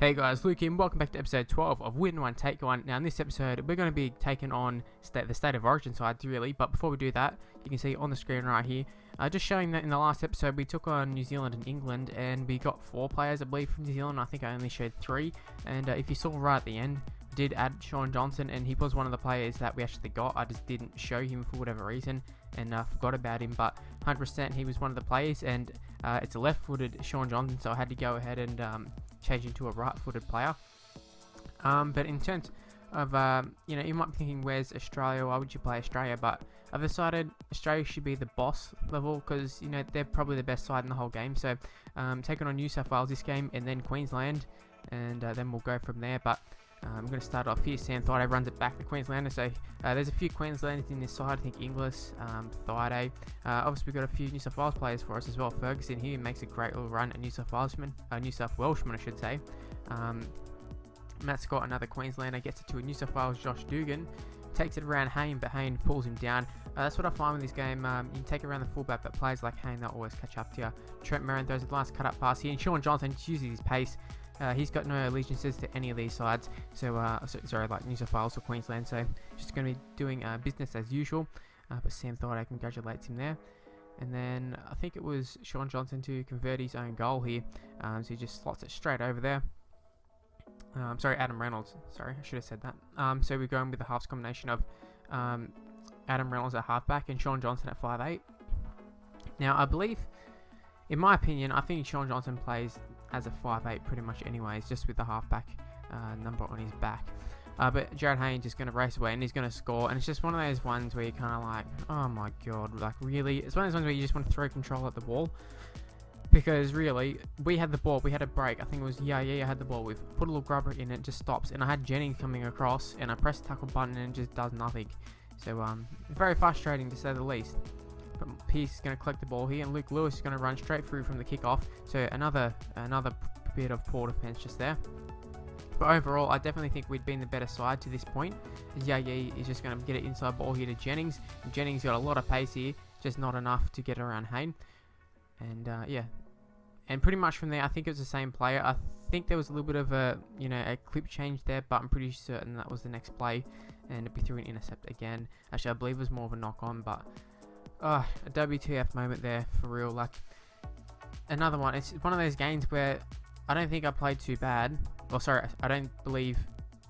Hey guys, Luke here, and welcome back to episode 12 of Win 1 Take 1. Now in this episode, we're going to be taking on the State of Origin sides really, but before we do that, you can see on the screen right here, just showing that in the last episode we took on New Zealand and England, and we got 4 players I believe from New Zealand. I think I only showed 3, and if you saw right at the end, I did add Shaun Johnson, and he was one of the players that we actually got. I just didn't show him for whatever reason, and forgot about him, but 100% he was one of the players, and it's a left-footed Shaun Johnson, so I had to go ahead and change into a right-footed player. But in terms of, you might be thinking, where's Australia? Why would you play Australia? But I've decided Australia should be the boss level because, they're probably the best side in the whole game. So taking on New South Wales this game and then Queensland, and then we'll go from there. But I'm going to start off here. Sam Thaiday runs it back to Queenslander. So there's a few Queenslanders in this side. I think Inglis, Thaiday. Obviously, we've got a few New South Wales players for us as well. Ferguson here makes a great little run at New South Welshman, I should say. Matt Scott, another Queenslander, gets it to a New South Wales Josh Dugan. Takes it around Hayne, but Hayne pulls him down. That's what I find with this game. You can take it around the fullback, but players like Hayne, they'll always catch up to you. Trent Merrin throws the last cut-up pass here, and Shaun Johnson just uses his pace. He's got no allegiances to any of these sides, like New South Wales or Queensland, so just going to be doing business as usual. But Sam Thaiday congratulates him there. And then I think it was Shaun Johnson to convert his own goal here, so he just slots it straight over there. Adam Reynolds. Sorry, I should have said that. So we're going with the halves combination of Adam Reynolds at halfback and Shaun Johnson at 5'8". Now, I believe, in my opinion, I think Shaun Johnson plays as a 5'8" pretty much anyways, just with the halfback number on his back. But Jared Hayne's just going to race away and he's going to score. And it's just one of those ones where you're kind of like, oh my god, like really? It's one of those ones where you just want to throw control at the ball. Because really, we had the ball, we had a break. I think it was I had the ball. We've put a little grubber in, it just stops. And I had Jennings coming across, and I pressed the tackle button, and it just does nothing. So, very frustrating to say the least. But Pearce is going to collect the ball here, and Luke Lewis is going to run straight through from the kickoff. So another bit of poor defense just there. But overall, I definitely think we'd been the better side to this point. Yaya is just going to get it inside ball here to Jennings. And Jennings got a lot of pace here, just not enough to get around Hayne. And and pretty much from there, I think it was the same player. I think there was a little bit of a clip change there, but I'm pretty certain that was the next play, and we threw an intercept again. Actually, I believe it was more of a knock on, but a WTF moment there for real. Like another one. It's one of those games where I don't think I played too bad. I don't believe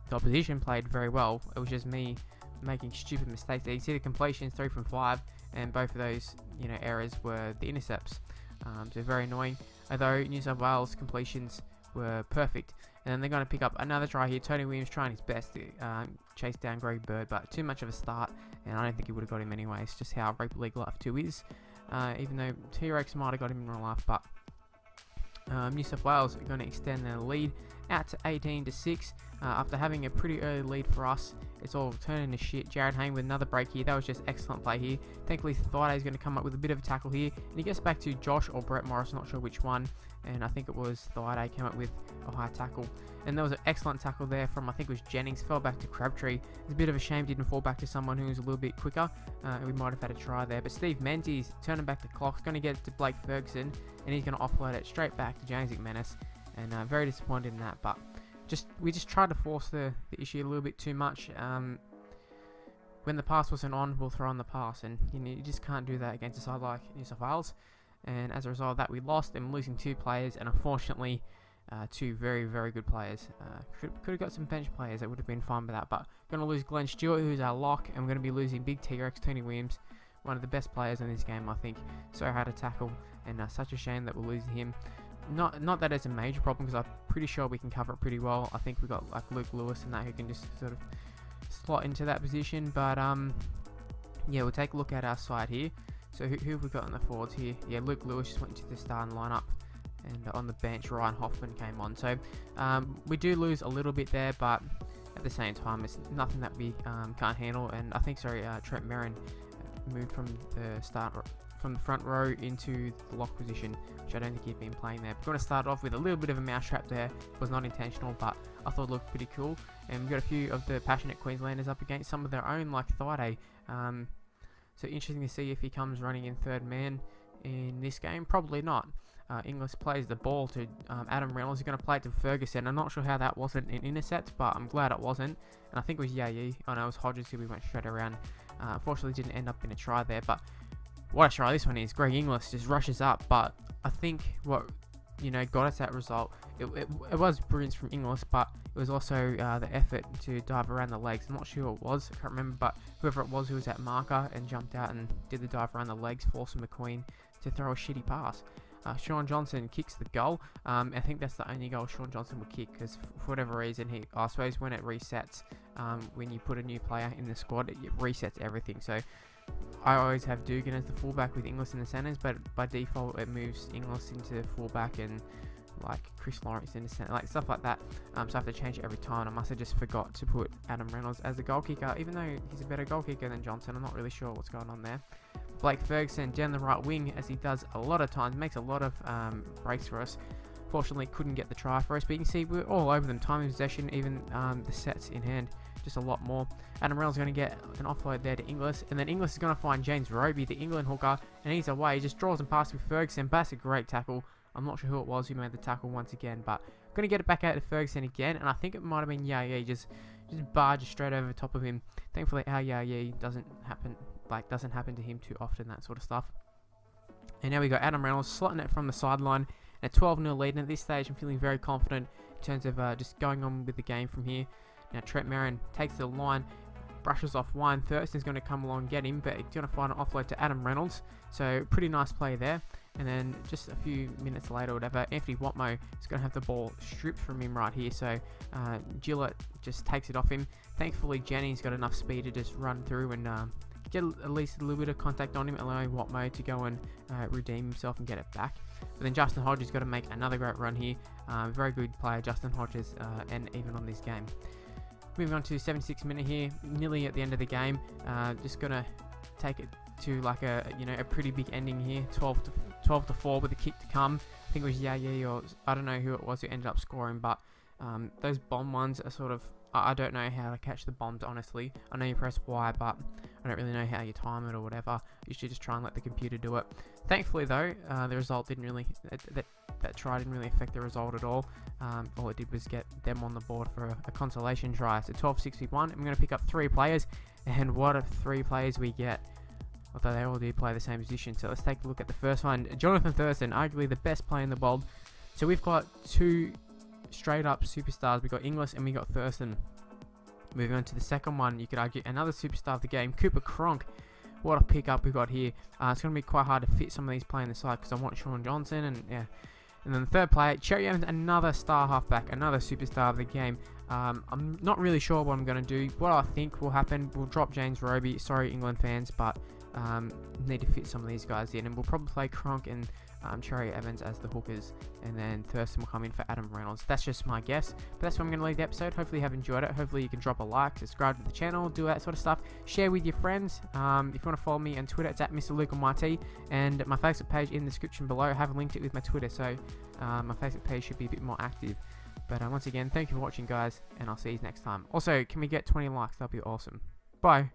the opposition played very well. It was just me making stupid mistakes. You see the completions 3 from 5, and both of those errors were the intercepts. So very annoying. Although New South Wales completions were perfect. And then they're going to pick up another try here. Tony Williams trying his best to chase down Greg Bird, but too much of a start, and I don't think he would have got him anyway. It's just how Rugby League Life 2 is. Even though T-Rex might have got him in real life, but New South Wales are going to extend their lead out to 18-6. After having a pretty early lead for us, it's all turning to shit. Jared Hayne with another break here. That was just excellent play here. Thankfully, Thaiday is going to come up with a bit of a tackle here, and he gets back to Josh or Brett Morris, not sure which one, and I think it was Thaiday came up with a high tackle. And there was an excellent tackle there from, I think it was Jennings, fell back to Crabtree. It's a bit of a shame didn't fall back to someone who was a little bit quicker. We might have had a try there, but Steve Menzies turning back the clock, going to get it to Blake Ferguson, and he's going to offload it straight back to James McManus, and very disappointed in that, but we just tried to force the issue a little bit too much. When the pass wasn't on, we'll throw on the pass, and you just can't do that against a side like New South Wales. And as a result of that, we lost, and losing 2 players, and unfortunately 2 very, very good players. Could have got some bench players that would have been fine with that, but going to lose Glenn Stewart, who's our lock, and we're going to be losing Big T-Rex, Tony Williams, one of the best players in this game, I think. So hard to tackle, and such a shame that we're losing him. Not that it's a major problem, because I'm pretty sure we can cover it pretty well. I think we got like Luke Lewis and that who can just sort of slot into that position. But yeah, we'll take a look at our side here. So who have we got on the forwards here? Yeah, Luke Lewis just went to the starting lineup, and on the bench Ryan Hoffman came on. So we do lose a little bit there, but at the same time it's nothing that we can't handle. And I think Trent Merrin moved from the front row into the lock position, which I don't think he'd been playing there. We're going to start off with a little bit of a mousetrap there. It was not intentional, but I thought it looked pretty cool. And we've got a few of the passionate Queenslanders up against some of their own, like Thaiday. So interesting to see if he comes running in third man. in this game? Probably not. Inglis plays the ball to Adam Reynolds. He's going to play it to Ferguson. I'm not sure how that wasn't an intercept, but I'm glad it wasn't. And I think it was Yayi. Oh no, it was Hodges who we went straight around. Unfortunately, didn't end up in a try there. But what a try this one is. Greg Inglis just rushes up. But I think what got us that result, it was brilliance from Inglis, but it was also the effort to dive around the legs. I'm not sure who it was. I can't remember. But whoever it was who was at marker and jumped out and did the dive around the legs, forcing McQueen to throw a shitty pass. Sean Johnson kicks the goal. I think that's the only goal Sean Johnson would kick, because for whatever reason, I suppose when it resets, when you put a new player in the squad, it resets everything. So I always have Dugan as the fullback with Inglis in the centres, but by default it moves Inglis into fullback and like Chris Lawrence in the centre, like stuff like that. So I have to change it every time. I must have just forgot to put Adam Reynolds as the goal kicker, even though he's a better goal kicker than Johnson. I'm not really sure what's going on there. Blake Ferguson down the right wing, as he does a lot of times, makes a lot of breaks for us. Fortunately, couldn't get the try for us, but you can see we're all over them. Time in possession, even the sets in hand, just a lot more. Adam Reynolds is going to get an offload there to Inglis, and then Inglis is going to find James Roby, the England hooker, and he's away. He just draws and passes with Ferguson, but that's a great tackle. I'm not sure who it was who made the tackle once again, but going to get it back out to Ferguson again, and I think it might have been Yayi, just barged straight over the top of him. Thankfully, our Yayi doesn't happen to him too often, that sort of stuff. And now we got Adam Reynolds slotting it from the sideline, and a 12-0 lead. And at this stage, I'm feeling very confident in terms of just going on with the game from here. Now Trent Merrin takes the line, brushes off one. Thurston's going to come along and get him, but he's going to find an offload to Adam Reynolds. So pretty nice play there. And then just a few minutes later, whatever, Anthony Watmo is going to have the ball stripped from him right here. So Gillett just takes it off him. Thankfully, Jennings got enough speed to just run through and get at least a little bit of contact on him, allowing Watmo to go and redeem himself and get it back. But then Justin Hodges got to make another great run here. Very good player, Justin Hodges, and even on this game. Moving on to 76th minute here, nearly at the end of the game. Just gonna take it to like a pretty big ending here, 12 to 4 with a kick to come. I think it was Yayi, or I don't know who it was who ended up scoring, but those bomb ones are sort of, I don't know how to catch the bombs, honestly. I know you press Y, but I don't really know how you time it or whatever. You should just try and let the computer do it. Thankfully though, the result didn't really, that try didn't really affect the result at all. All it did was get them on the board for a consolation try. So 12-61, I'm going to pick up 3 players, and what are 3 players we get? Although they all do play the same position. So let's take a look at the first one. Jonathan Thurston, arguably the best player in the world. So we've got 2 straight up superstars. We got Inglis and we got Thurston. Moving on to the second one, you could argue another superstar of the game, Cooper Cronk. What a pickup we got here. It's going to be quite hard to fit some of these playing the side because I want Sean Johnson, and yeah. And then the third player, Cherry Evans, another star halfback, another superstar of the game. I'm not really sure what I'm going to do. What I think will happen, we'll drop James Roby. Sorry, England fans, but need to fit some of these guys in, and we'll probably play Cronk and Cherry Evans as the hookers, and then Thurston will come in for Adam Reynolds. That's just my guess, but that's where I'm going to leave the episode. Hopefully you have enjoyed it. Hopefully you can drop a like, subscribe to the channel, do that sort of stuff, share with your friends. If you want to follow me on Twitter, it's at Mr. Luke on YT, and my Facebook page in the description below. I haven't linked it with my Twitter, so my Facebook page should be a bit more active. But once again, thank you for watching, guys, and I'll see you next time. Also, can we get 20 likes? That'd be awesome. Bye.